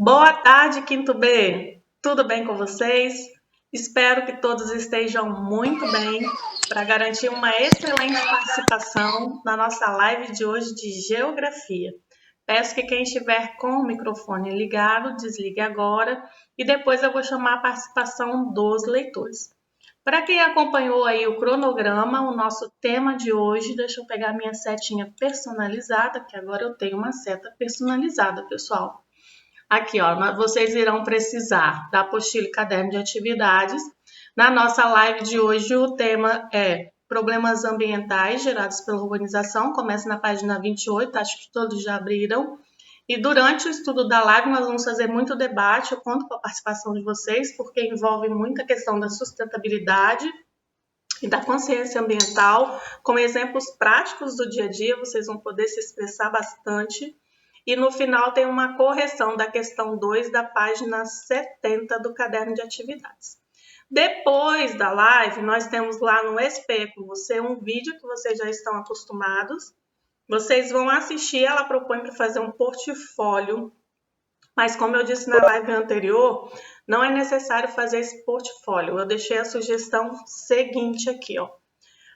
Boa tarde, Quinto B. Tudo bem com vocês? Espero que todos estejam muito bem para garantir uma excelente participação na nossa live de hoje de Geografia. Peço que quem estiver com o microfone ligado, desligue agora e depois eu vou chamar a participação dos leitores. Para quem acompanhou aí o cronograma, o nosso tema de hoje, deixa eu pegar minha setinha personalizada, que agora eu tenho uma seta personalizada, pessoal. Aqui, ó, vocês irão precisar da apostila e caderno de atividades. Na nossa live de hoje, o tema é problemas ambientais gerados pela urbanização. Começa na página 28, acho que todos já abriram. E durante o estudo da live, nós vamos fazer muito debate. Eu conto com a participação de vocês, porque envolve muita questão da sustentabilidade e da consciência ambiental. Com exemplos práticos do dia a dia, vocês vão poder se expressar bastante. E no final tem uma correção da questão 2 da página 70 do caderno de atividades. Depois da live, nós temos lá no SP com você um vídeo que vocês já estão acostumados. Vocês vão assistir, ela propõe para fazer um portfólio, mas como eu disse na live anterior, não é necessário fazer esse portfólio. Eu deixei a sugestão seguinte aqui, ó.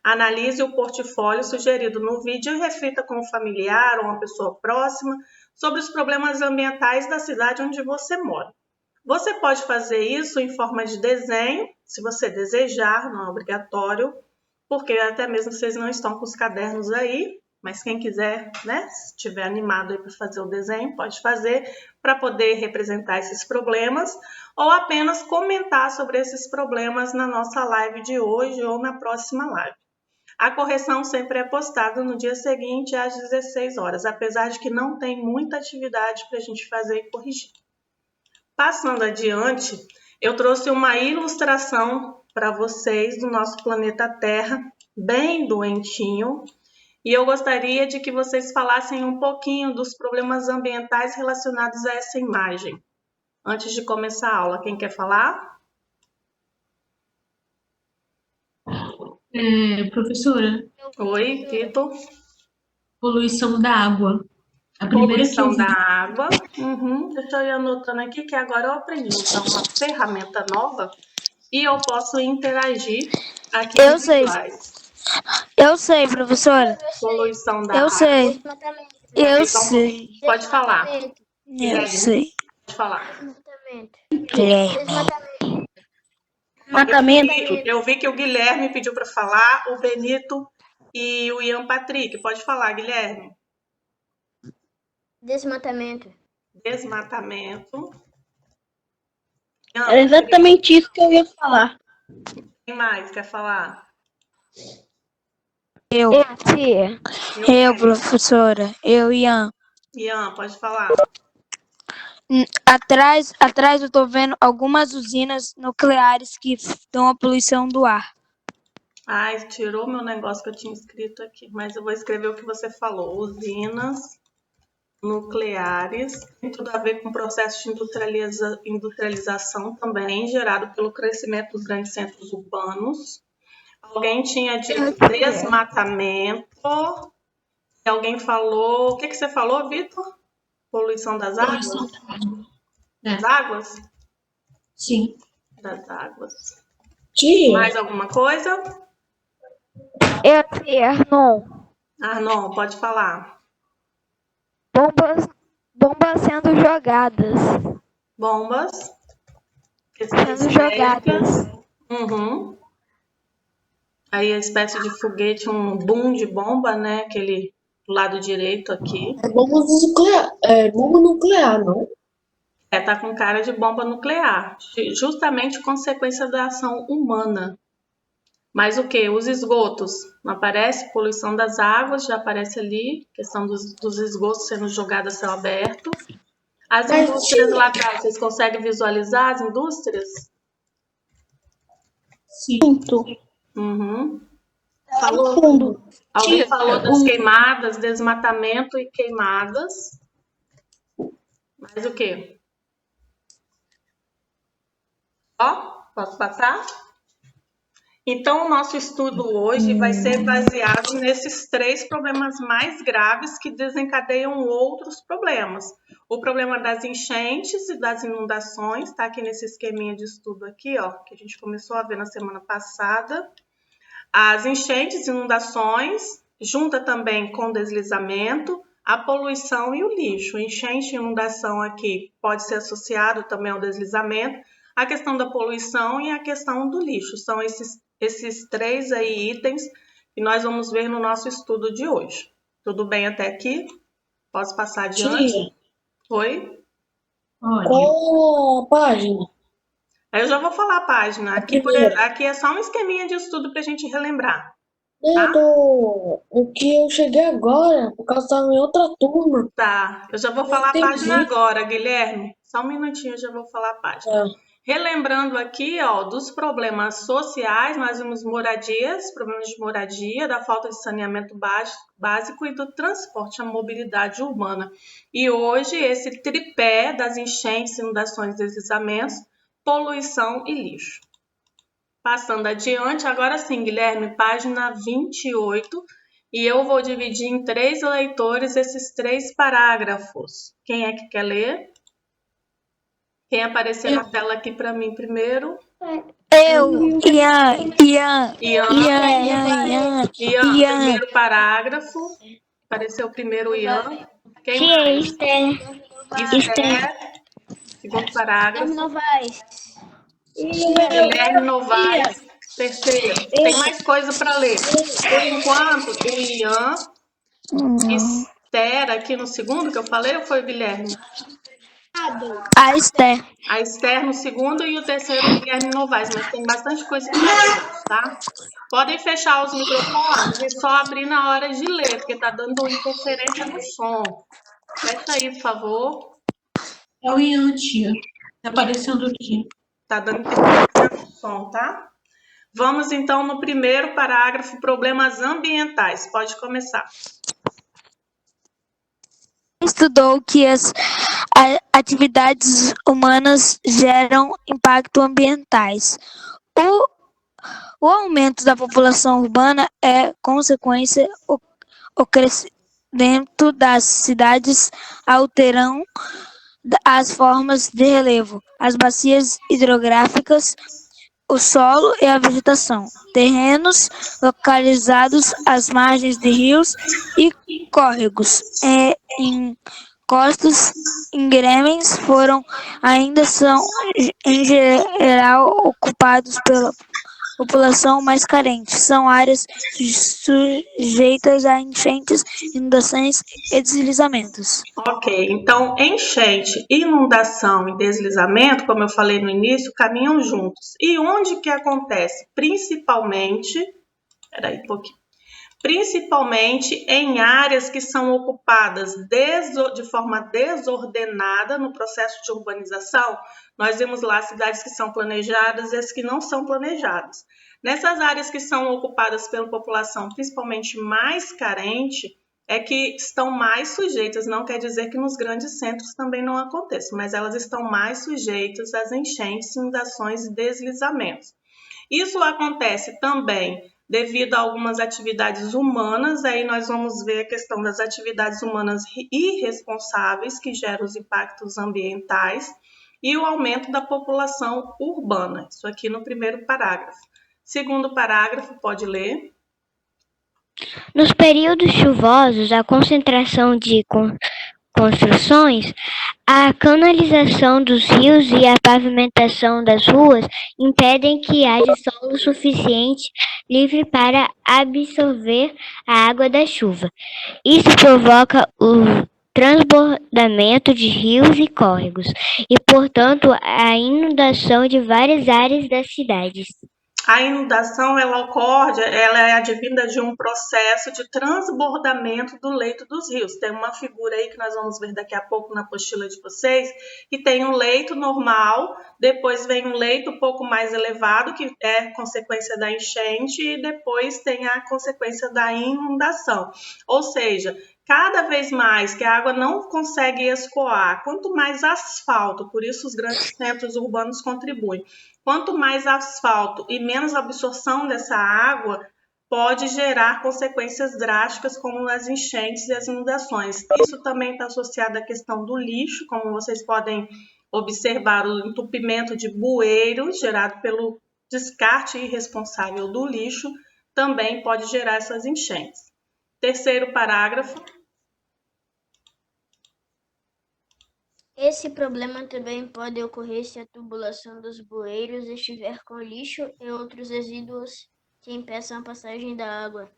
Analise o portfólio sugerido no vídeo e reflita com um familiar ou uma pessoa próxima sobre os problemas ambientais da cidade onde você mora. Você pode fazer isso em forma de desenho, se você desejar, não é obrigatório, porque até mesmo vocês não estão com os cadernos aí, mas quem quiser, né, se estiver animado aí para fazer o desenho, pode fazer para poder representar esses problemas ou apenas comentar sobre esses problemas na nossa live de hoje ou na próxima live. A correção sempre é postada no dia seguinte às 16 horas, apesar de que não tem muita atividade para a gente fazer e corrigir. Passando adiante, eu trouxe uma ilustração para vocês do nosso planeta Terra, bem doentinho, e eu gostaria de que vocês falassem um pouquinho dos problemas ambientais relacionados a essa imagem. Antes de começar a aula, quem quer falar? Professora, Oi, Vitor. poluição da água. A primeira que eu Poluição da vi. água. Deixa eu ir anotando aqui que agora eu aprendi então uma ferramenta nova e eu posso interagir aqui Eu nos sei, slides. professora. Poluição da Eu água. sei, eu Então, sei, pode falar. eu sei. Pode falar. Guilherme. Eu vi que o Guilherme pediu para falar, o Benito e o Ian Patrick. Pode falar, Guilherme. Desmatamento. Desmatamento. Era exatamente isso que eu ia falar. Quem mais quer falar? Tia. Professora. Ian. Ian, pode falar. Atrás eu tô vendo algumas usinas nucleares que dão a poluição do ar. Ai, tirou meu negócio que eu tinha escrito aqui, mas eu vou escrever o que você falou. Usinas nucleares, tem tudo a ver com o processo de industrialização também, gerado pelo crescimento dos grandes centros urbanos. Alguém tinha dito desmatamento. E alguém falou... O que você falou, Vitor? Poluição das águas? Das águas? Sim. Das águas. Tia. Mais alguma coisa? Tia, Arnon. Arnon, pode falar. Bombas sendo jogadas. Bombas. Sendo jogadas. Aí a espécie de foguete, um boom de bomba, né? Aquele do lado direito aqui. Bomba nuclear, não? Tá com cara de bomba nuclear. Justamente consequência da ação humana. Mas o que? Os esgotos. Não aparece? Poluição das águas, já aparece ali. Questão dos esgotos sendo jogados a céu aberto. As indústrias lá atrás, vocês conseguem visualizar as indústrias? Sim. Falou. Alguém falou das queimadas, desmatamento e queimadas. Mais o quê? Ó, posso passar? Então, o nosso estudo hoje vai ser baseado nesses 3 problemas mais graves que desencadeiam outros problemas. O problema das enchentes e das inundações, está aqui nesse esqueminha de estudo aqui, ó, que a gente começou a ver na semana passada. As enchentes e inundações, junta também com deslizamento, a poluição e o lixo. Enchente e inundação aqui pode ser associado também ao deslizamento, a questão da poluição e a questão do lixo. São esses 3 aí itens que nós vamos ver no nosso estudo de hoje. Tudo bem até aqui? Posso passar adiante? Tia, Oi? Pode. qual a página? Aí eu já vou falar a página. primeira. Aqui é só um esqueminha de estudo para a gente relembrar. É do que eu cheguei agora, por causa estava em outra turma. Tá, eu já vou falar a entendi. página agora, Guilherme. Só um minutinho, eu já vou falar a página. Tá. Relembrando aqui, ó, dos problemas sociais, nós vimos moradias, problemas de moradia, da falta de saneamento básico e do transporte, a mobilidade urbana. E hoje, esse tripé das enchentes, inundações, deslizamentos, poluição e lixo. Passando adiante, agora sim, Guilherme, página 28, e eu vou dividir em 3 leitores esses 3 parágrafos. Quem é que quer ler? Quem aparecer na tela aqui para mim primeiro? Eu, Ian, Primeiro parágrafo. Apareceu primeiro o Ian. Quem Tia, mais? Esther. Segundo parágrafo. Novaes. Guilherme Novaes. Terceiro. Tem mais coisa para ler. Por enquanto, o Ian. Esther aqui no segundo que eu falei, ou foi o Guilherme? a Esther. A Esther no segundo e o terceiro o Guilherme Novaes, mas tem bastante coisa para ler, tá? Podem fechar os microfones e só abrir na hora de ler, porque tá dando interferência no som. Fecha aí, por favor. É o Ian, tia. Tá aparecendo aqui. Tá dando interferência no som, tá? Vamos então no primeiro parágrafo, problemas ambientais. Pode começar. Estudou que as atividades humanas geram impactos ambientais. O aumento da população urbana é consequência o crescimento das cidades alteram as formas de relevo, as bacias hidrográficas, o solo e a vegetação. Terrenos localizados às margens de rios e córregos em costas íngremes ainda são em geral ocupados pela população mais carente. São áreas sujeitas a enchentes, inundações e deslizamentos. Ok, então enchente, inundação e deslizamento, como eu falei no início, caminham juntos. E onde que acontece? Principalmente em áreas que são ocupadas de forma desordenada no processo de urbanização. Nós vemos lá cidades que são planejadas e as que não são planejadas. Nessas áreas que são ocupadas pela população, principalmente mais carente, é que estão mais sujeitas, não quer dizer que nos grandes centros também não aconteça, mas elas estão mais sujeitas às enchentes, inundações e deslizamentos. Isso acontece também devido a algumas atividades humanas, aí nós vamos ver a questão das atividades humanas irresponsáveis que geram os impactos ambientais e o aumento da população urbana, isso aqui no primeiro parágrafo. Segundo parágrafo, pode ler. Nos períodos chuvosos, a concentração de construções, a canalização dos rios e a pavimentação das ruas impedem que haja solo suficiente livre para absorver a água da chuva. Isso provoca o transbordamento de rios e córregos e, portanto, a inundação de várias áreas das cidades. A inundação, ela é advinda de um processo de transbordamento do leito dos rios. Tem uma figura aí que nós vamos ver daqui a pouco na apostila de vocês, que tem um leito normal, depois vem um leito um pouco mais elevado, que é consequência da enchente, e depois tem a consequência da inundação. Ou seja, Cada vez mais que a água não consegue escoar, quanto mais asfalto, por isso os grandes centros urbanos contribuem, quanto mais asfalto e menos absorção dessa água, pode gerar consequências drásticas como as enchentes e as inundações. Isso também está associado à questão do lixo, como vocês podem observar, o entupimento de bueiros gerado pelo descarte irresponsável do lixo também pode gerar essas enchentes. Terceiro parágrafo. Esse problema também pode ocorrer se a tubulação dos bueiros estiver com lixo e outros resíduos que impeçam a passagem da água.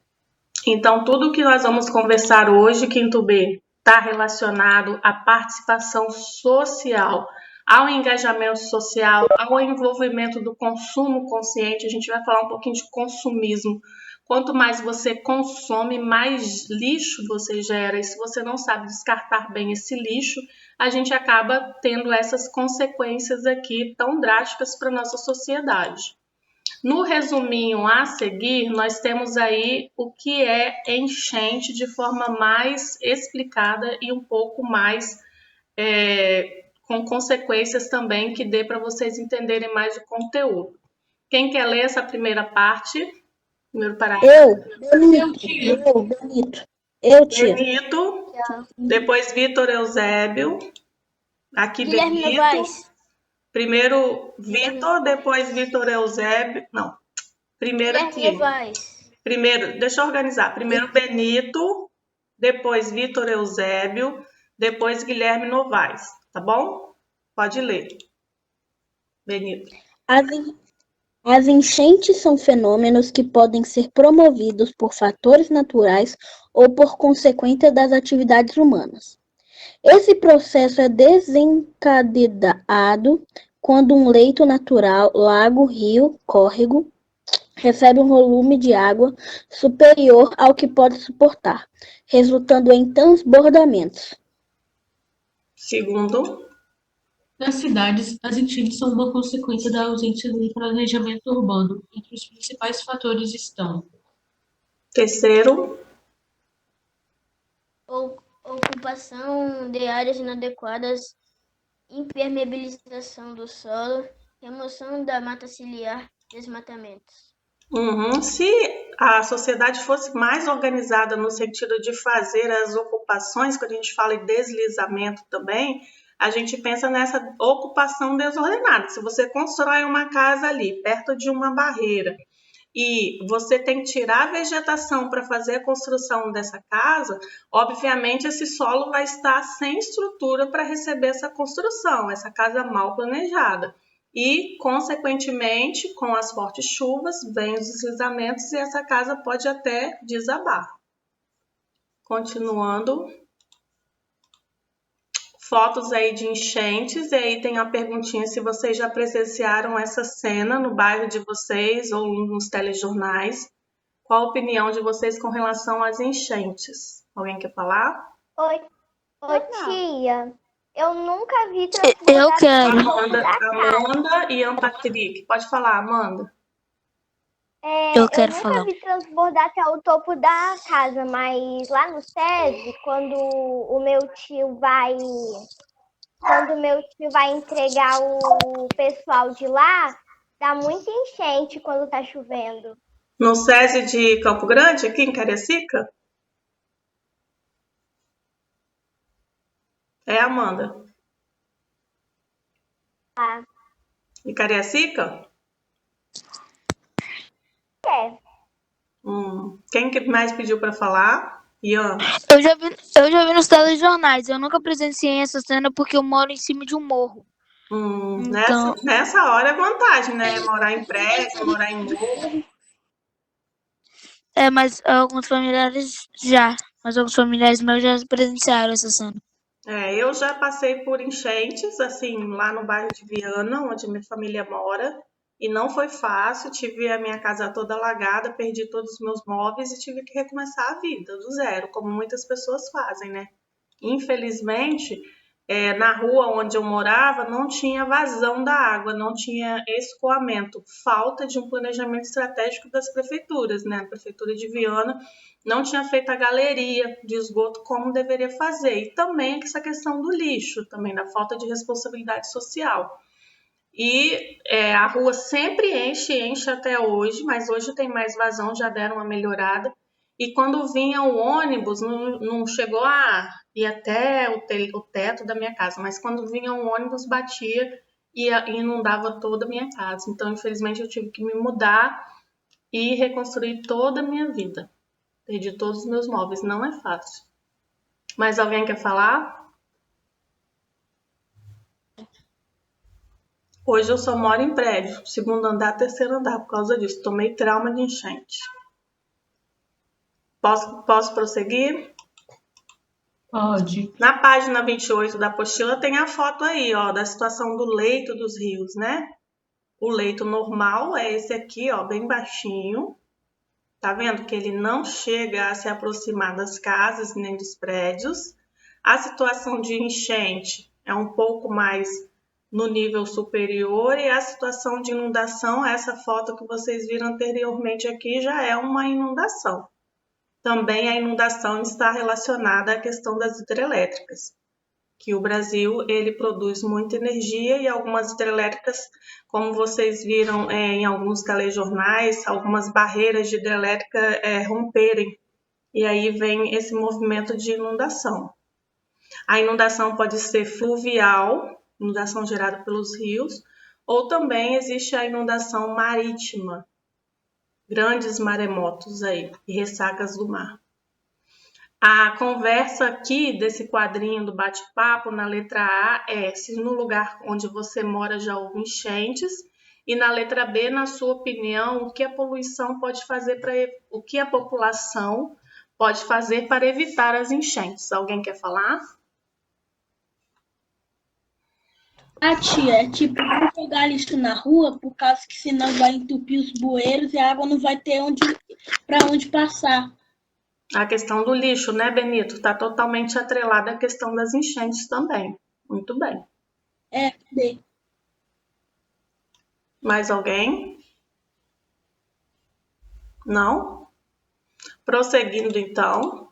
Então, tudo que nós vamos conversar hoje, quinto B, está relacionado à participação social, ao engajamento social, ao envolvimento do consumo consciente. A gente vai falar um pouquinho de consumismo. Quanto mais você consome, mais lixo você gera. E se você não sabe descartar bem esse lixo, a gente acaba tendo essas consequências aqui tão drásticas para a nossa sociedade. No resuminho a seguir, nós temos aí o que é enchente de forma mais explicada e um pouco mais com consequências também que dê para vocês entenderem mais o conteúdo. Quem quer ler essa primeira parte? Primeiro parágrafo. Eu, tia. Benito, depois Vitor Eusébio, aqui Guilherme Benito. Novaes. Primeiro Vitor, depois Vitor Eusébio. Não, primeiro Guilherme aqui. Novaes. Primeiro, deixa eu organizar. Primeiro Benito, depois Vitor Eusébio, depois Guilherme Novaes, tá bom? Pode ler. Benito. As enchentes são fenômenos que podem ser promovidos por fatores naturais ou por consequência das atividades humanas. Esse processo é desencadeado quando um leito natural, lago, rio, córrego, recebe um volume de água superior ao que pode suportar, resultando em transbordamentos. Segundo. Nas cidades, as enchentes são uma consequência da ausência de planejamento urbano. Entre os principais fatores estão: Terceiro. Ocupação de áreas inadequadas, impermeabilização do solo, remoção da mata ciliar, desmatamentos. Se a sociedade fosse mais organizada no sentido de fazer as ocupações, quando a gente fala em deslizamento também, a gente pensa nessa ocupação desordenada. Se você constrói uma casa ali, perto de uma barreira, e você tem que tirar a vegetação para fazer a construção dessa casa, obviamente esse solo vai estar sem estrutura para receber essa construção, essa casa mal planejada. E, consequentemente, com as fortes chuvas, vêm os deslizamentos e essa casa pode até desabar. Continuando. Fotos aí de enchentes, e aí tem a perguntinha se vocês já presenciaram essa cena no bairro de vocês ou nos telejornais. Qual a opinião de vocês com relação às enchentes? Alguém quer falar? Oi, tia. Eu nunca vi Eu quero. Amanda e Anne Patrick. Pode falar, Amanda. Eu quero falar. Eu nunca vi transbordar até o topo da casa, mas lá no SESI, quando o meu tio vai entregar o pessoal de lá, dá muita enchente quando tá chovendo. No SESI de Campo Grande, aqui em Cariacica? É, Amanda? Ah. Em Cariacica? É. Quem que mais pediu para falar? Ian. Eu já vi nos telejornais. Eu nunca presenciei essa cena porque eu moro em cima de um morro. Então, Nessa hora é vantagem, né? Morar em prédio, morar em morro. mas alguns familiares meus já presenciaram essa cena. Eu já passei por enchentes, assim, lá no bairro de Viana, onde minha família mora, e não foi fácil. Tive a minha casa toda alagada, perdi todos os meus móveis e tive que recomeçar a vida do zero, como muitas pessoas fazem, né? Infelizmente, na rua onde eu morava não tinha vazão da água, não tinha escoamento, falta de um planejamento estratégico das prefeituras, né? A prefeitura de Viana não tinha feito a galeria de esgoto como deveria fazer, e também essa questão do lixo, também da falta de responsabilidade social. E a rua sempre enche até hoje, mas hoje tem mais vazão, já deram uma melhorada. E quando vinha o ônibus, não chegou a ir até o teto da minha casa, mas quando vinha o ônibus, batia e inundava toda a minha casa. Então, infelizmente, eu tive que me mudar e reconstruir toda a minha vida. Perdi todos os meus móveis, não é fácil. Mais alguém quer falar? Hoje eu só moro em prédio, segundo andar, terceiro andar, por causa disso. Tomei trauma de enchente. Posso prosseguir? Pode. Na página 28 da apostila tem a foto aí, ó, da situação do leito dos rios, né? O leito normal é esse aqui, ó, bem baixinho. Tá vendo que ele não chega a se aproximar das casas nem dos prédios. A situação de enchente é um pouco mais no nível superior, e a situação de inundação, essa foto que vocês viram anteriormente aqui, já é uma inundação. Também a inundação está relacionada à questão das hidrelétricas, que o Brasil ele produz muita energia, e algumas hidrelétricas, como vocês viram em alguns telejornais, algumas barreiras de hidrelétrica romperem, e aí vem esse movimento de inundação. A inundação pode ser fluvial, inundação gerada pelos rios, ou também existe a inundação marítima, grandes maremotos aí e ressacas do mar. A conversa aqui desse quadrinho do bate-papo na letra A é se no lugar onde você mora já houve enchentes, e na letra B, na sua opinião, o que a poluição pode fazer o que a população pode fazer para evitar as enchentes. Alguém quer falar? Tia, é tipo não jogar lixo na rua, por causa que senão vai entupir os bueiros e a água não vai ter para onde passar. A questão do lixo, né, Benito? Está totalmente atrelada à questão das enchentes também. Muito bem. Bem. Mais alguém? Não? Prosseguindo, então,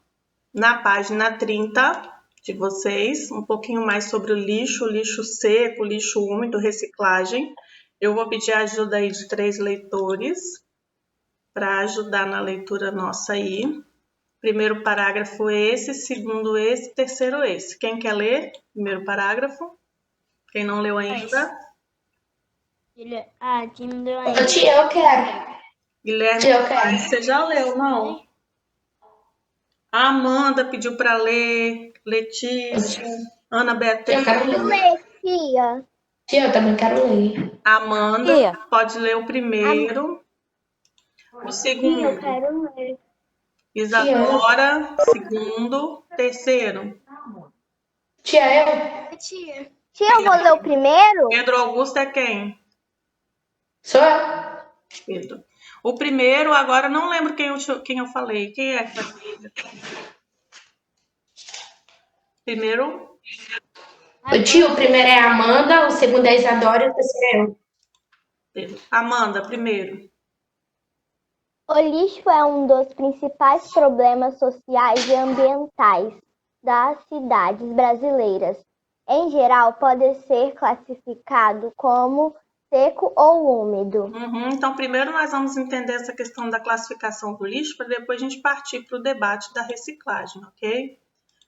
na página 30 de vocês, um pouquinho mais sobre o lixo seco, lixo úmido, reciclagem. Eu vou pedir a ajuda aí de 3 leitores para ajudar na leitura nossa aí. Primeiro parágrafo esse, segundo esse, terceiro esse. Quem quer ler? Primeiro parágrafo. Quem não leu ainda? Quem não leu ainda? Tia, eu quero. Guilherme, Tia, eu quero. você já leu, não? A Amanda pediu para ler, Letícia, Ana Beatriz. Eu quero ler. Tia. Tia, eu também quero ler. Amanda, Tia. pode ler o primeiro. O segundo. Eu quero ler. Isadora, segundo. Terceiro. Tia, eu. Tia. Tia, eu vou ler o primeiro? Pedro Augusto é quem? Sou eu. Pedro. O primeiro, agora não lembro quem eu falei. Quem é que vai ler? Primeiro. O tio, o primeiro é a Amanda, o segundo é a Isadora e o terceiro é eu. Pedro. Amanda, primeiro. O lixo é um dos principais problemas sociais e ambientais das cidades brasileiras. Em geral, pode ser classificado como seco ou úmido. Então, primeiro nós vamos entender essa questão da classificação do lixo, para depois a gente partir para o debate da reciclagem, ok?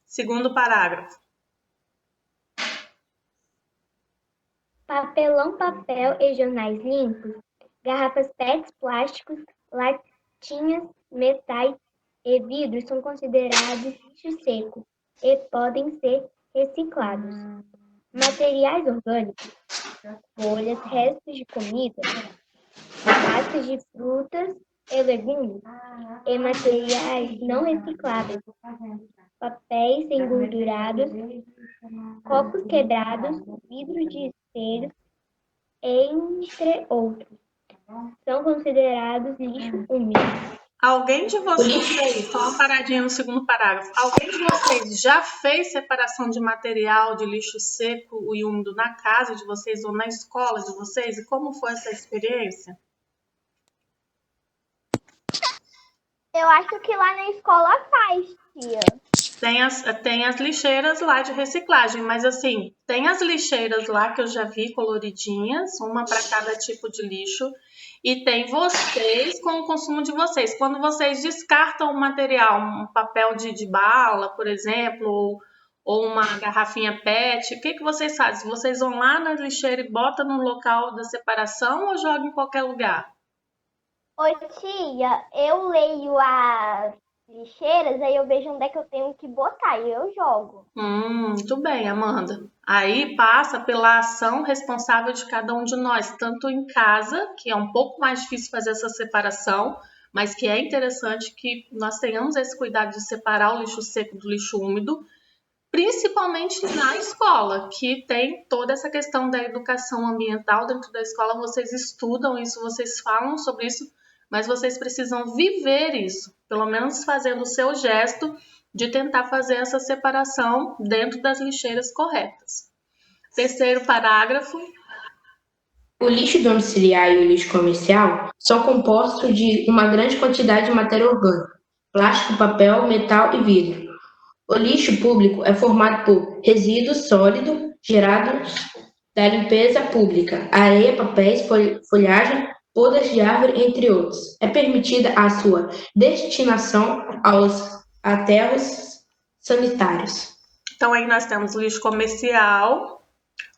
Segundo parágrafo. Papelão, papel e jornais limpos, garrafas PET, plásticos, latinhas, metais e vidros são considerados lixo seco e podem ser reciclados. Materiais orgânicos, folhas, restos de comida, cascas de frutas e legumes e materiais não recicláveis, papéis engordurados, copos quebrados, vidro de espelho, entre outros, são considerados lixo úmido. Alguém de vocês, só uma paradinha no segundo parágrafo, alguém de vocês já fez separação de material de lixo seco e úmido na casa de vocês ou na escola de vocês? E como foi essa experiência? Eu acho que lá na escola faz, tia. Tem as lixeiras lá de reciclagem, mas assim, tem as lixeiras lá que eu já vi coloridinhas, uma para cada tipo de lixo, e tem vocês com o consumo de vocês. Quando vocês descartam o material, um papel de bala, por exemplo, ou uma garrafinha PET, o que vocês fazem? Vocês vão lá na lixeira e botam no local da separação ou jogam em qualquer lugar? Ô tia, eu leio as lixeiras, aí eu vejo onde é que eu tenho que botar e eu jogo. Muito bem, Amanda. Aí passa pela ação responsável de cada um de nós, tanto em casa, que é um pouco mais difícil fazer essa separação, mas que é interessante que nós tenhamos esse cuidado de separar o lixo seco do lixo úmido, principalmente na escola, que tem toda essa questão da educação ambiental dentro da escola. Vocês estudam isso, vocês falam sobre isso, mas vocês precisam viver isso, pelo menos fazendo o seu gesto de tentar fazer essa separação dentro das lixeiras corretas. Terceiro parágrafo. O lixo domiciliar e o lixo comercial são compostos de uma grande quantidade de matéria orgânica, plástico, papel, metal e vidro. O lixo público é formado por resíduos sólidos gerados da limpeza pública, areia, papéis, folhagem, podas de árvore, entre outros. É permitida a sua destinação aos aterros sanitários. Então aí nós temos o lixo comercial,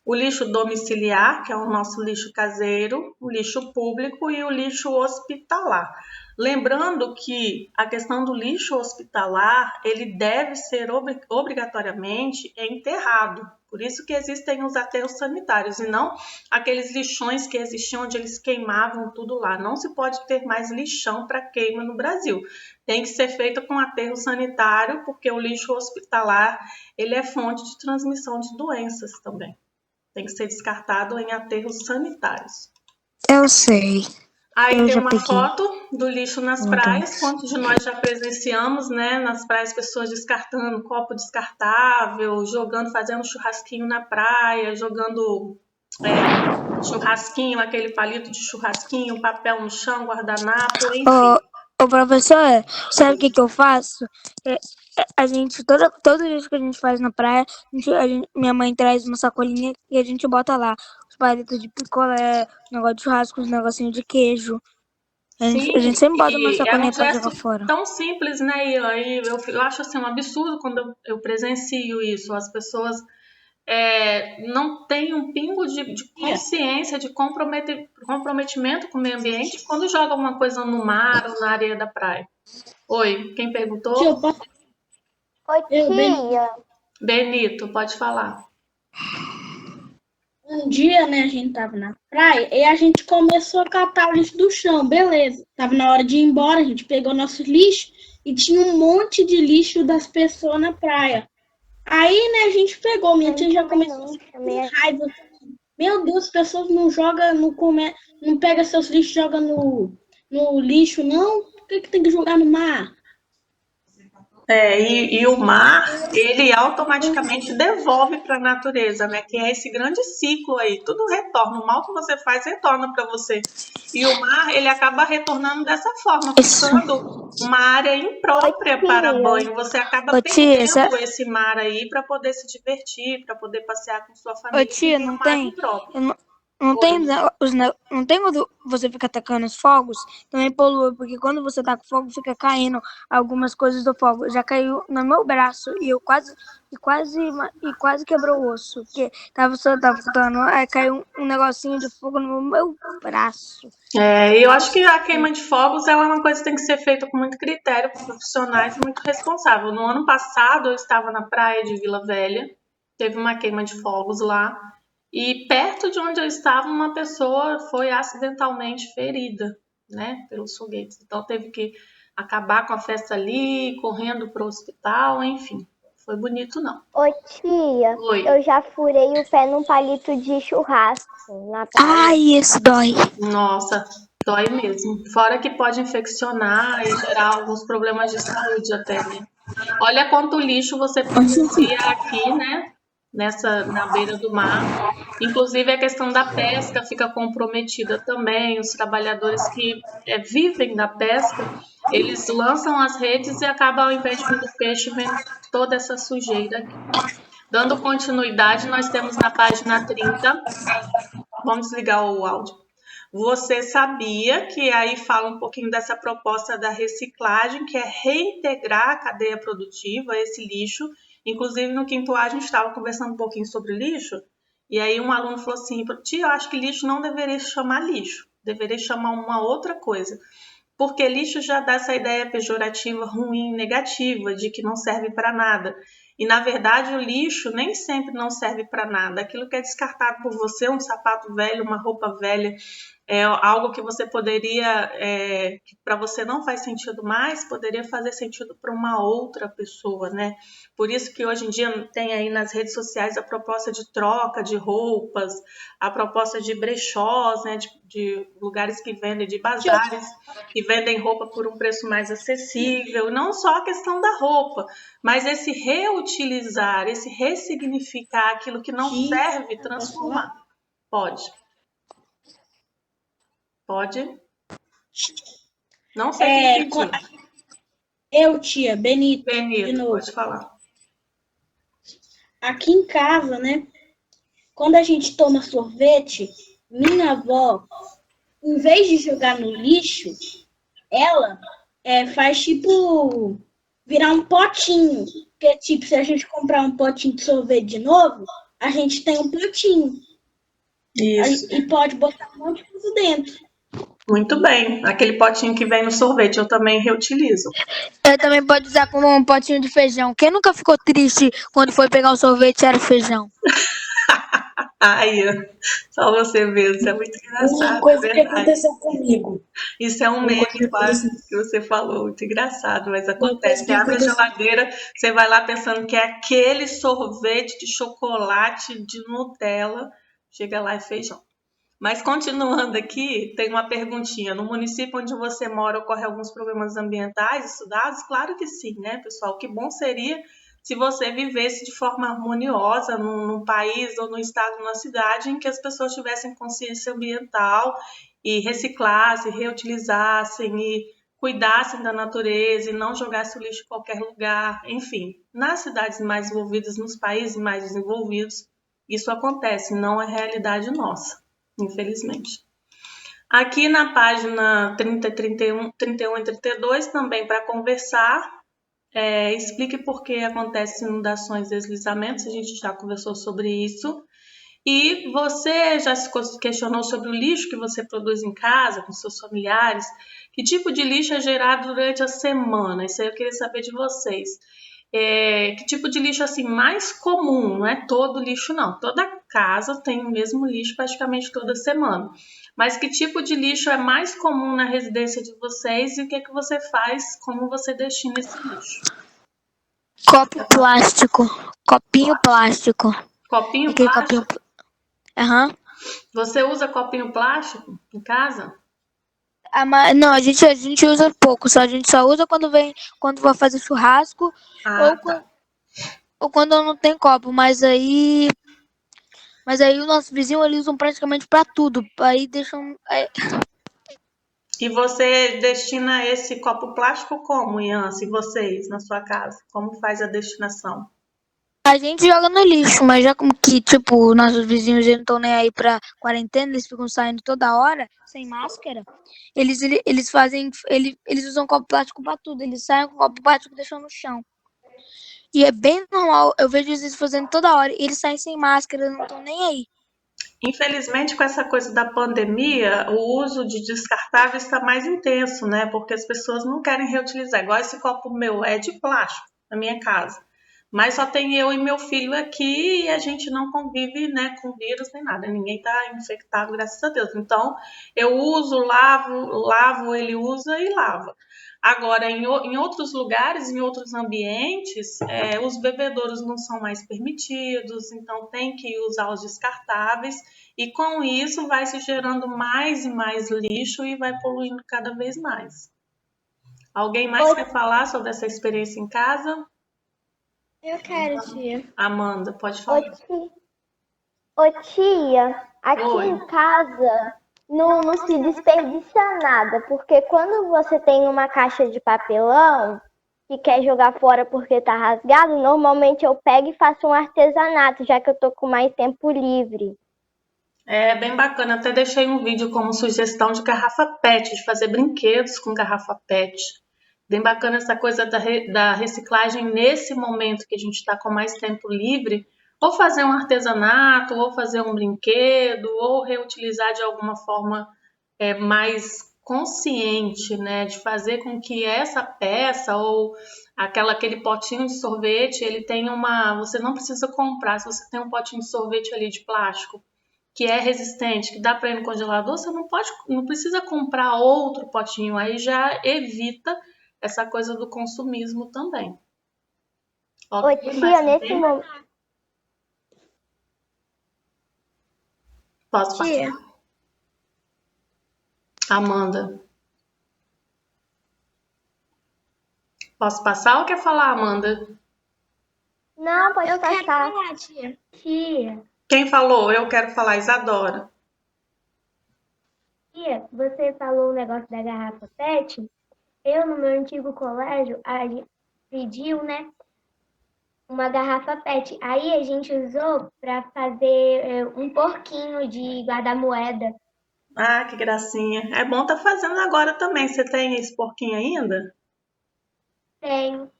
o lixo domiciliar, que é o nosso lixo caseiro, o lixo público e o lixo hospitalar. Lembrando que a questão do lixo hospitalar, ele deve ser obrigatoriamente enterrado. Por isso que existem os aterros sanitários e não aqueles lixões que existiam onde eles queimavam tudo lá. Não se pode ter mais lixão para queima no Brasil. Tem que ser feito com aterro sanitário, porque o lixo hospitalar, ele é fonte de transmissão de doenças também. Tem que ser descartado em aterros sanitários. Eu sei. Aí Eu tem já uma peguei. foto do lixo nas praias. Quantos de nós já presenciamos, né? Nas praias, pessoas descartando copo descartável, jogando, fazendo churrasquinho na praia, jogando churrasquinho, aquele palito de churrasquinho, papel no chão, guardanapo, enfim. Ô, professor, sabe o que eu faço? A gente, todo lixo que a gente faz na praia, minha mãe traz uma sacolinha e a gente bota lá os palitos de picolé, negócio de churrasco, os negocinhos de queijo. A gente sempre bota uma sacolinha pra jogar fora. Tão simples, né? E eu acho assim, um absurdo quando eu presencio isso. As pessoas não têm um pingo de consciência, de comprometimento com o meio ambiente quando jogam alguma coisa no mar ou na areia da praia. Oi, quem perguntou? Oi, tia. Benito, pode falar. Um dia, né, a gente tava na praia e a gente começou a catar o lixo do chão, beleza. Tava na hora de ir embora, a gente pegou nosso lixo e tinha um monte de lixo das pessoas na praia. Aí, né, a gente pegou, minha tia já começou a ficar com raiva. Meu Deus, as pessoas não jogam, não pegam seus lixos e jogam no lixo, não? Por que tem que jogar no mar? E o mar, ele automaticamente devolve para a natureza, né? Que é esse grande ciclo aí. Tudo retorna. O mal que você faz, retorna para você. E o mar, ele acaba retornando dessa forma, ficando uma área imprópria para banho. Você acaba perdendo esse mar aí para poder se divertir, para poder passear com sua família. Ô, tia, não tem quando você fica atacando os fogos, também polui, porque quando você tá com fogo, fica caindo algumas coisas do fogo. Já caiu no meu braço e eu quase quebrou o osso, porque tava soltando, aí caiu um negocinho de fogo no meu braço. Eu acho que a queima de fogos ela é uma coisa que tem que ser feita com muito critério, com profissionais e muito responsável. No ano passado, eu estava na praia de Vila Velha, teve uma queima de fogos lá, e perto de onde eu estava, uma pessoa foi acidentalmente ferida, né, pelos foguetes. Então, teve que acabar com a festa ali, correndo para o hospital, enfim. Foi bonito, não. Ô, tia, Oi. Eu já furei o pé num palito de churrasco na praia. Ai, isso dói. Nossa, Dói mesmo. Fora que pode infeccionar e gerar alguns problemas de saúde até, né? Olha quanto lixo você produzia aqui, né? Na beira do mar. Inclusive a questão da pesca fica comprometida também. Os trabalhadores que vivem da pesca, eles lançam as redes e acabam, ao invés de ver o peixe, vendo toda essa sujeira aqui. Dando continuidade, nós temos na página 30. Vamos desligar o áudio. Você sabia que aí fala um pouquinho dessa proposta da reciclagem, que é reintegrar a cadeia produtiva, esse lixo. Inclusive, no quinto A, a gente estava conversando um pouquinho sobre lixo, e aí um aluno falou assim, tia, eu acho que lixo não deveria chamar lixo, deveria chamar uma outra coisa. Porque lixo já dá essa ideia pejorativa, ruim, negativa, de que não serve para nada. E, na verdade, o lixo nem sempre não serve para nada. Aquilo que é descartado por você, um sapato velho, uma roupa velha, algo que você poderia, que para você não faz sentido mais, poderia fazer sentido para uma outra pessoa, né? Por isso que hoje em dia tem aí nas redes sociais a proposta de troca de roupas, a proposta de brechós, né? De lugares que vendem, de bazares, que vendem roupa por um preço mais acessível. Não só a questão da roupa, mas esse reutilizar, esse ressignificar aquilo que não serve, transformar. Pode. Pode? Não sei quem pediu. Eu, tia, Benito, de Benito, novo. pode falar. Aqui em casa, né? Quando a gente toma sorvete, minha avó, em vez de jogar no lixo, ela faz tipo virar um potinho. Porque, tipo, se a gente comprar um potinho de sorvete de novo, a gente tem um potinho. Isso. E pode botar um monte de coisa dentro. Muito bem. Aquele potinho que vem no sorvete, eu também reutilizo. Eu também pode usar como um potinho de feijão. Quem nunca ficou triste quando foi pegar o sorvete e era feijão? Ai, só você mesmo, isso é muito engraçado. Uma coisa é que aconteceu comigo. Isso é um meme quase que você falou, muito engraçado, mas acontece. Você abre a geladeira, você vai lá pensando que é aquele sorvete de chocolate de Nutella, chega lá é feijão. Mas continuando aqui, tem uma perguntinha. No município onde você mora, ocorre alguns problemas ambientais estudados? Claro que sim, né, pessoal? Que bom seria se você vivesse de forma harmoniosa num país ou no estado, numa cidade, em que as pessoas tivessem consciência ambiental e reciclassem, reutilizassem e cuidassem da natureza e não jogassem o lixo em qualquer lugar. Enfim, nas cidades mais desenvolvidas, nos países mais desenvolvidos, isso acontece, não é realidade nossa, infelizmente. Aqui na página 30, 31 e 32, também para conversar, explique por que acontecem inundações e deslizamentos, a gente já conversou sobre isso. E você já se questionou sobre o lixo que você produz em casa, com seus familiares? Que tipo de lixo é gerado durante a semana? Isso aí eu queria saber de vocês. Que tipo de lixo assim mais comum? Não é todo lixo, não. Toda casa tem o mesmo lixo praticamente toda semana. Mas que tipo de lixo é mais comum na residência de vocês e o que é que você faz? Como você destina esse lixo? Copo plástico. Copinho plástico. Copinho Aquele plástico? copinho. Aham. Você usa copinho plástico em casa? Não, a gente usa pouco, a gente só usa quando vai fazer churrasco ou quando não tem copo, mas aí o nosso vizinho eles usam praticamente pra tudo, aí deixam E você destina esse copo plástico como, Ian, assim, vocês na sua casa? Como faz a destinação? a gente joga no lixo, mas já como que, tipo, nossos vizinhos não estão nem aí pra quarentena, eles ficam saindo toda hora, sem máscara, eles usam copo plástico pra tudo, eles saem com copo plástico e deixam no chão. E é bem normal, eu vejo eles fazendo toda hora, e eles saem sem máscara, não estão nem aí. Infelizmente, com essa coisa da pandemia, o uso de descartáveis está mais intenso, né? Porque as pessoas não querem reutilizar. Igual esse copo meu é de plástico na minha casa. Mas só tem eu e meu filho aqui e a gente não convive, né, com vírus nem nada. Ninguém está infectado, graças a Deus. Então, eu uso, lavo, ele usa e lava. Agora, em outros lugares, em outros ambientes, os bebedouros não são mais permitidos, então tem que usar os descartáveis, e com isso vai se gerando mais e mais lixo e vai poluindo cada vez mais. Alguém mais quer falar sobre essa experiência em casa? Eu quero, tia. Amanda, pode falar. Ô tia, aqui Oi. em casa não se desperdiça nada, porque quando você tem uma caixa de papelão que quer jogar fora porque tá rasgado, normalmente eu pego e faço um artesanato, já que eu tô com mais tempo livre. É bem bacana, até deixei um vídeo como sugestão de garrafa PET, de fazer brinquedos com garrafa PET. Bem bacana essa coisa da reciclagem nesse momento que a gente está com mais tempo livre, ou fazer um artesanato, ou fazer um brinquedo, ou reutilizar de alguma forma mais consciente, né? De fazer com que essa peça ou aquele potinho de sorvete, ele tenha você não precisa comprar, se você tem um potinho de sorvete ali de plástico, que é resistente, que dá para ir no congelador, você não precisa comprar outro potinho, aí já evita essa coisa do consumismo também. Ô tia, nesse momento... Posso passar? Tia. Amanda. Posso passar ou quer falar, Amanda? Não, pode Eu quero passar. falar, tia. Tia, Quem falou? Eu quero falar, Isadora. você falou o negócio da garrafa PET. Eu, no meu antigo colégio, a gente pediu, né, uma garrafa PET. Aí a gente usou para fazer um porquinho de guardar moeda. Ah, que gracinha. É bom tá fazendo agora também. Você tem esse porquinho ainda? Tenho.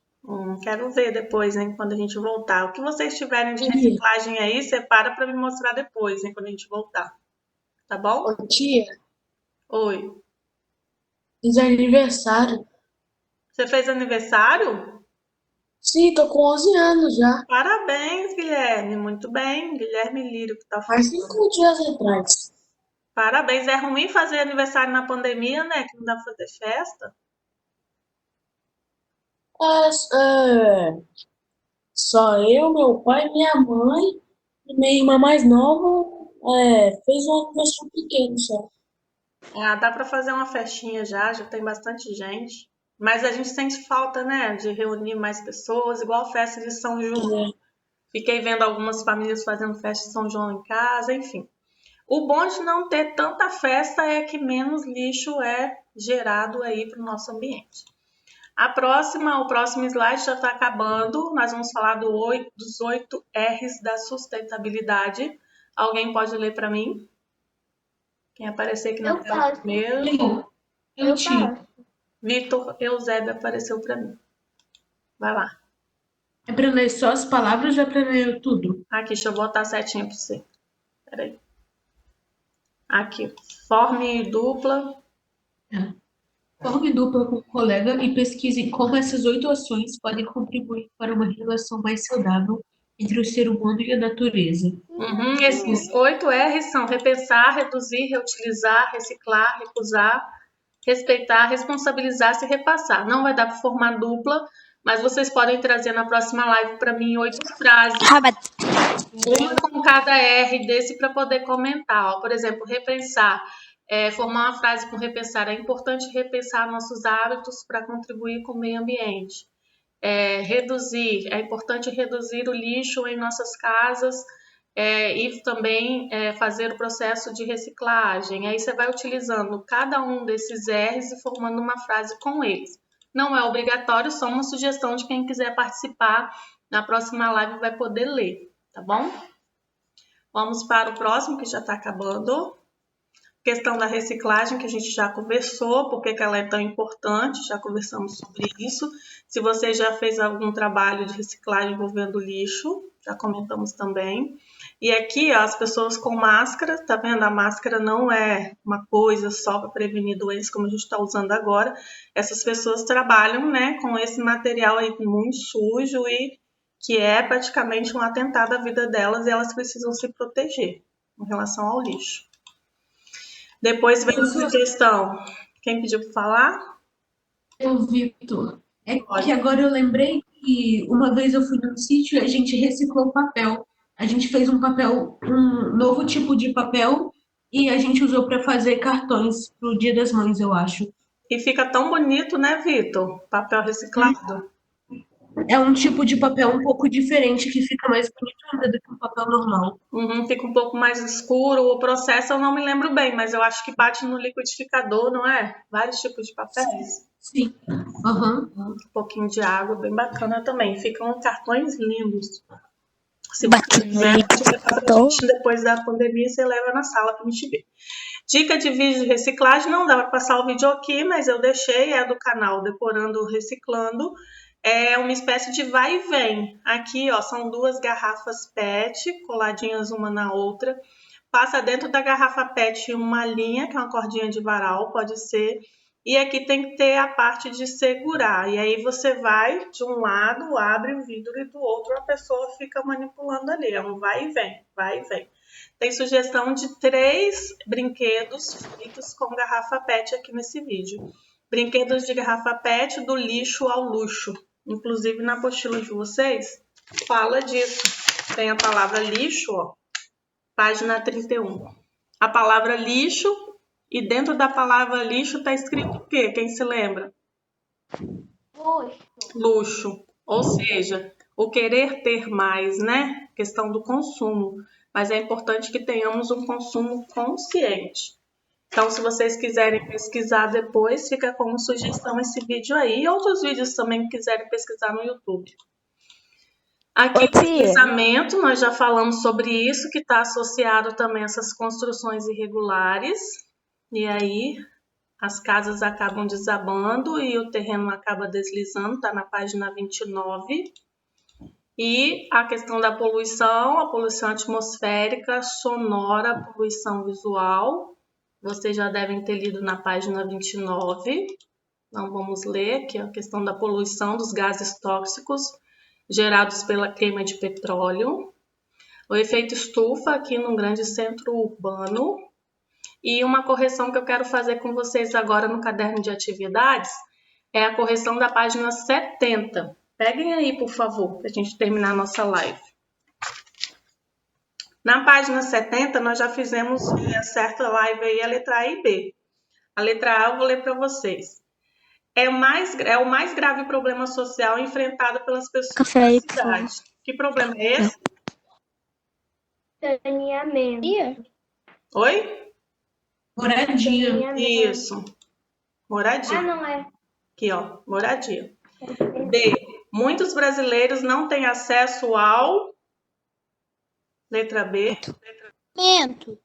Quero ver depois, hein, quando a gente voltar. O que vocês tiverem de reciclagem aí, separa para me mostrar depois, hein, quando a gente voltar. Tá bom? Ô, tia, Oi. fiz aniversário. Você fez aniversário? Sim, tô com 11 anos já. Parabéns, Guilherme. Muito bem. Guilherme Lírio que tá Faz falando. 5 dias atrás. Parabéns. É ruim fazer aniversário na pandemia, né? Que não dá pra fazer festa. Só eu, meu pai, minha mãe e minha irmã mais nova fez uma aniversário pequeno só. Ah, dá pra fazer uma festinha já tem bastante gente. Mas a gente sente falta, né, de reunir mais pessoas, igual festa de São João. Fiquei vendo algumas famílias fazendo festa de São João em casa, enfim. O bom de não ter tanta festa é que menos lixo é gerado aí para o nosso ambiente. O próximo slide já está acabando. Nós vamos falar dos 8 R's da sustentabilidade. Alguém pode ler para mim? Quem aparecer aqui na Eu tela posso. primeiro? Eu, tia. Vitor Eusébio apareceu para mim. Vai lá. É pra ler só as palavras ou é pra ler tudo? Aqui, deixa eu botar certinho para você. Peraí. Aqui, forme dupla. Forme dupla com o colega e pesquise como essas 8 ações podem contribuir para uma relação mais saudável entre o ser humano e a natureza. Esses 8 R's são repensar, reduzir, reutilizar, reciclar, recusar, respeitar, responsabilizar-se e repassar. Não vai dar para formar dupla, mas vocês podem trazer na próxima live para mim 8 frases, uma com cada R desse para poder comentar. Ó, por exemplo, repensar. Formar uma frase com repensar. É importante repensar nossos hábitos para contribuir com o meio ambiente. Reduzir. É importante reduzir o lixo em nossas casas e também fazer o processo de reciclagem. Aí você vai utilizando cada um desses R's e formando uma frase com eles. Não é obrigatório, só uma sugestão de quem quiser participar. Na próxima live vai poder ler, tá bom? Vamos para o próximo, que já está acabando. Questão da reciclagem, que a gente já conversou, por que ela é tão importante, já conversamos sobre isso. Se você já fez algum trabalho de reciclagem envolvendo lixo, já comentamos também. E aqui, ó, as pessoas com máscara, tá vendo? A máscara não é uma coisa só para prevenir doenças, como a gente está usando agora. Essas pessoas trabalham, né, com esse material aí muito sujo e que é praticamente um atentado à vida delas e elas precisam se proteger em relação ao lixo. Depois vem a sugestão. Quem pediu para falar? Vitor. É que agora eu lembrei que uma vez eu fui num sítio e a gente reciclou papel. A gente fez um papel, um novo tipo de papel, e a gente usou para fazer cartões pro Dia das Mães, eu acho. E fica tão bonito, né, Vitor? Papel reciclado. É um tipo de papel um pouco diferente que fica mais bonito ainda do que um papel normal. Uhum, fica um pouco mais escuro. O processo eu não me lembro bem, mas eu acho que bate no liquidificador, não é? Vários tipos de papéis. Sim. Aham. Um pouquinho de água, bem bacana também. Ficam cartões lindos. Se Bate você no quiser, liquidificador. depois da pandemia, você leva na sala para a gente ver. Dica de vídeo de reciclagem, não dá para passar o vídeo aqui, mas eu deixei, é do canal Decorando Reciclando. É uma espécie de vai e vem. Aqui, ó, são 2 garrafas PET coladinhas uma na outra. Passa dentro da garrafa PET uma linha, que é uma cordinha de varal, pode ser. E aqui tem que ter a parte de segurar. E aí você vai de um lado, abre o vidro e do outro a pessoa fica manipulando ali. É um vai e vem, vai e vem. Tem sugestão de 3 brinquedos feitos com garrafa PET aqui nesse vídeo. Brinquedos de garrafa PET do lixo ao luxo. Inclusive na apostila de vocês fala disso. Tem a palavra lixo, ó, página 31. A palavra lixo, e dentro da palavra lixo está escrito o quê? Quem se lembra? Luxo. Ou seja, o querer ter mais, né? Questão do consumo. Mas é importante que tenhamos um consumo consciente. Então, se vocês quiserem pesquisar depois, fica como sugestão esse vídeo aí. E outros vídeos também que quiserem pesquisar no YouTube. Aqui, deslizamento, nós já falamos sobre isso, que está associado também a essas construções irregulares. E aí, as casas acabam desabando e o terreno acaba deslizando, está na página 29. E a questão da poluição, a poluição atmosférica, sonora, a poluição visual. Vocês já devem ter lido na página 29. Então, vamos ler aqui a questão da poluição dos gases tóxicos gerados pela queima de petróleo. O efeito estufa aqui num grande centro urbano. E uma correção que eu quero fazer com vocês agora no caderno de atividades é a correção da página 70. Peguem aí, por favor, para a gente terminar a nossa live. Na página 70, nós já fizemos certa live aí, a letra A e B. A letra A eu vou ler para vocês. É o mais grave problema social enfrentado pelas pessoas da cidade. Que problema é esse? Saneamento. Oi? Moradia. Isso. Moradia. Ah, não é. Aqui, ó, moradia. B. Muitos brasileiros não têm acesso ao... Letra B.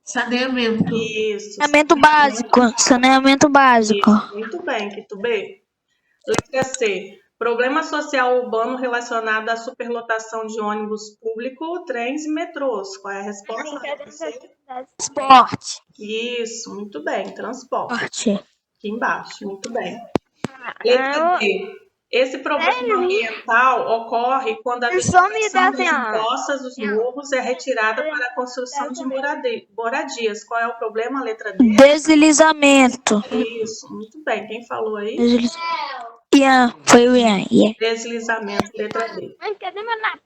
Saneamento. Isso. Saneamento básico. Saneamento básico. Isso. Muito bem, Quito B. Letra C. Problema social urbano relacionado à superlotação de ônibus público, trens e metrôs. Qual é a resposta? Transporte. Isso, muito bem. Transporte. Transporte. Aqui embaixo, muito bem. Letra D. Esse problema ambiental ocorre quando a vegetação das encostas dos morros é retirada para a construção de moradias. Qual é o problema? Letra D. Deslizamento. Isso, muito bem. Quem falou aí? Ian, foi o Ian. Deslizamento, letra D. Cadê meu lápis?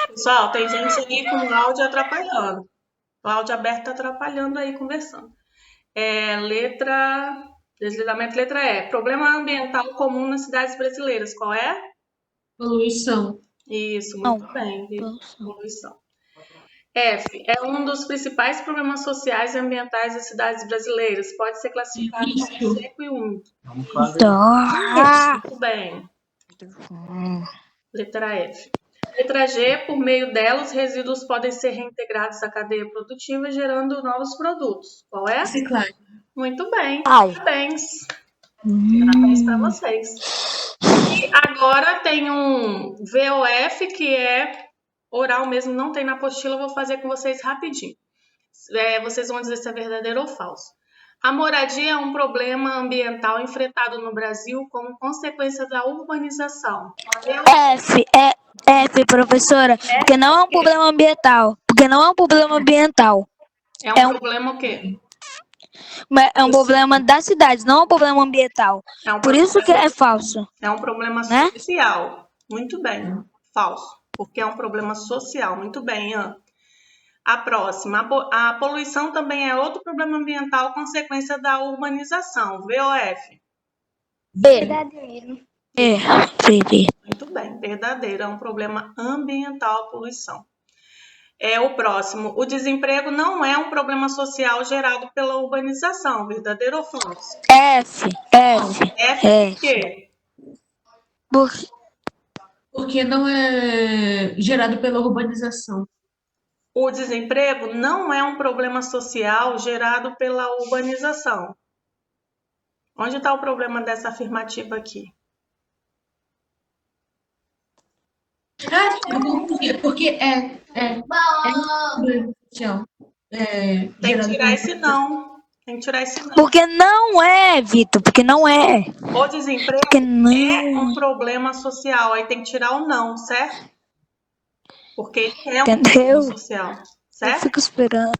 Pessoal, tem gente aí com o áudio atrapalhando. O áudio aberto está atrapalhando aí, conversando. Deslizamento, letra E. Problema ambiental comum nas cidades brasileiras. Qual é? Poluição. Isso, muito bem. Poluição. F. É um dos principais problemas sociais e ambientais das cidades brasileiras. Pode ser classificado como seco e úmido. Muito bem. Letra F. Letra G. Por meio dela, os resíduos podem ser reintegrados à cadeia produtiva, gerando novos produtos. Qual é? Reciclagem. Muito bem. Parabéns. Parabéns para vocês. E agora tem um VOF, que é oral mesmo, não tem na apostila, eu vou fazer com vocês rapidinho. Vocês vão dizer se é verdadeiro ou falso. A moradia é um problema ambiental enfrentado no Brasil como consequência da urbanização. F, professora, porque não é um problema ambiental. É um problema o quê? Mas é um problema da cidade, não é um problema ambiental. É um Por isso que problema, é falso, é um problema né? social. Muito bem. Falso. Porque é um problema social. Muito bem, Ian. A próxima. A poluição também é outro problema ambiental, consequência da urbanização. VOF. Verdadeiro. É, Vivi. Muito bem. Verdadeiro. É um problema ambiental, a poluição. O próximo. O desemprego não é um problema social gerado pela urbanização. Verdadeiro ou falso? F. Por quê? Porque não é gerado pela urbanização. O desemprego não é um problema social gerado pela urbanização. Onde está o problema dessa afirmativa aqui? Porque é problema social. Tem que Gerado tirar pela esse não. Tem que tirar esse não. Porque não é, Vitor, porque não é. O desemprego Porque é não. um problema social. Aí tem que tirar o não, certo? Porque ele é um Entendeu? problema social, Eu certo? fico esperando.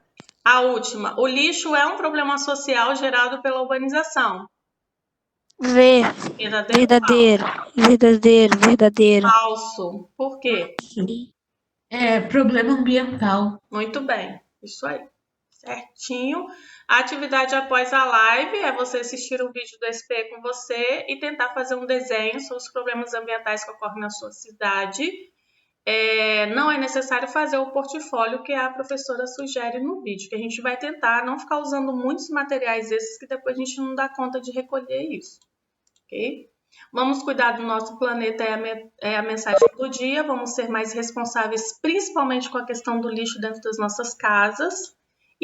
A última. O lixo é um problema social gerado pela urbanização. Verdadeiro ou Verdadeiro. falso? Por quê? É problema ambiental. Muito bem. Isso aí. Certinho. A atividade após a live é você assistir o vídeo do SP com você e tentar fazer um desenho sobre os problemas ambientais que ocorrem na sua cidade. Não é necessário fazer o portfólio que a professora sugere no vídeo, que a gente vai tentar não ficar usando muitos materiais esses que depois a gente não dá conta de recolher isso, ok? Vamos cuidar do nosso planeta, é a mensagem do dia. Vamos ser mais responsáveis, principalmente com a questão do lixo dentro das nossas casas.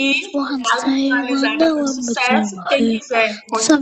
E, finalizar com sucesso, quem quiser continuar